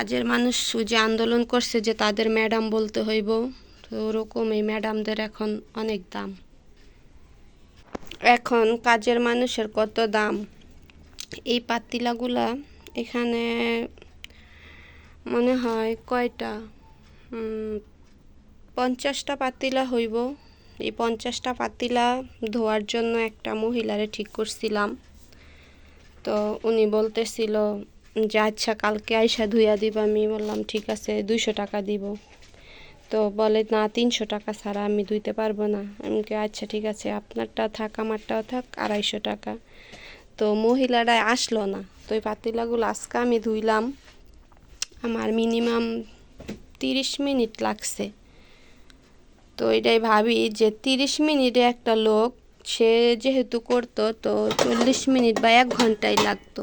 কাজের মানুষ যে আন্দোলন করছে যে তাদের ম্যাডাম বলতে হইব, তো ওরকম এই ম্যাডামদের এখন অনেক দাম। এখন কাজের মানুষের কত দাম। এই পাতিলাগুলা এখানে মনে হয় কয়টা 50টা পাতিলা হইব। এই 50টা পাতিলা ধোয়ার জন্য একটা মহিলারে ঠিক করছিলাম। তো উনি বলতেছিল যে আচ্ছা কালকে আইসা ধুইয়া দিব। আমি বললাম ঠিক আছে 200 টাকা দিব। তো বলে না 300 টাকা ছাড়া আমি ধুইতে পারবো না। আমি আচ্ছা ঠিক আছে আপনারটা থাক আমারটাও থাক 250 টাকা। তো মহিলাটা আসলো না। তো এই পাতিলাগুলো আজকে আমি ধুইলাম, আমার মিনিমাম 30 মিনিট লাগছে। তো এটাই ভাবি যে 30 মিনিটে একটা লোক সে যেহেতু করতো, তো 40 মিনিট বা 1 ঘন্টাই লাগতো।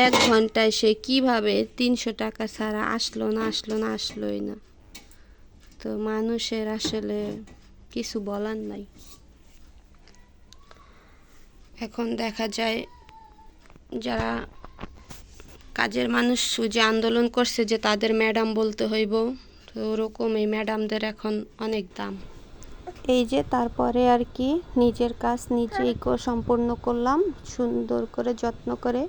1 ঘন্টায় সে কিভাবে 300 টাকা ছাড়া আসলোই না। তো মানুষের আসলে কিছু বলার নাই। এখন দেখা যায় যারা কাজের মানুষ যে আন্দোলন করছে যে তাদের ম্যাডাম বলতে হইব, তো ওরকম এই ম্যাডামদের এখন অনেক দাম। এই যে তারপরে আর কি নিজের কাজ নিজেই সম্পূর্ণ করলাম সুন্দর করে যত্ন করে।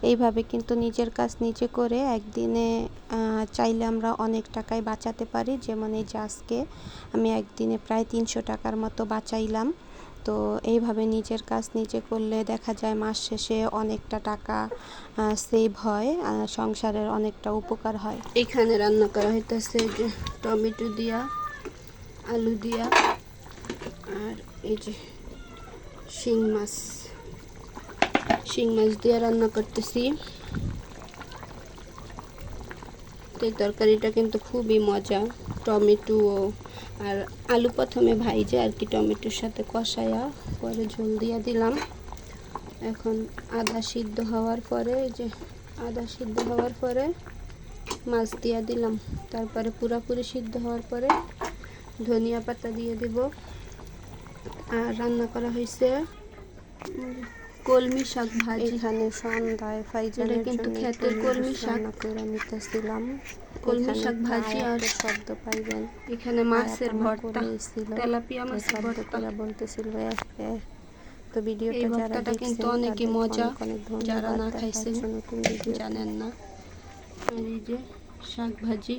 এইভাবে কিন্তু নিজের কাজ নিজে করে একদিনে চাইলে আমরা অনেক টাকাই বাঁচাতে পারি। যেমন এই যে আজকে আমি একদিনে প্রায় 300 টাকার মতো বাঁচাইলাম। তো এইভাবে নিজের কাজ নিজে করলে দেখা যায় মাস শেষে অনেকটা টাকা সেভ হয়, সংসারের অনেকটা উপকার হয়। এখানে রান্না করা হইতেছে যে টমেটো দিয়া, আলু দিয়া, আর এই যে শিং মাছ দিয়ে রান্না করতেছি। তো এই তরকারিটা কিন্তু খুবই মজা। টমেটো আর আলু প্রথমে ভাইজে আর কি টমেটোর সাথে কষায়া পরে ঝোল দিয়া দিলাম। এখন আধা সিদ্ধ হওয়ার পরে মাছ দিয়া দিলাম। তারপরে পুরোপুরি সিদ্ধ হওয়ার পরে ধনিয়া পাতা দিয়ে দিব। আর রান্না করা হয়েছে কলমি শাক ভাজি। এখানে সন্ধ্যায় ফাইজানের কিন্তু ক্ষেতের কলমি শাক করে নিতেছিলাম। কলমি শাক ভাজি আর শব্দ পাইবেন। এখানে মাছের ভর্তা, তেলাপিয়া মাছের ভর্তা বলতেছিল। তো ভিডিওটা যারা দেখছেন কিন্তু অনেকই মজা, যারা না খাইছেন জানেন না। আর এই যে শাক ভাজি।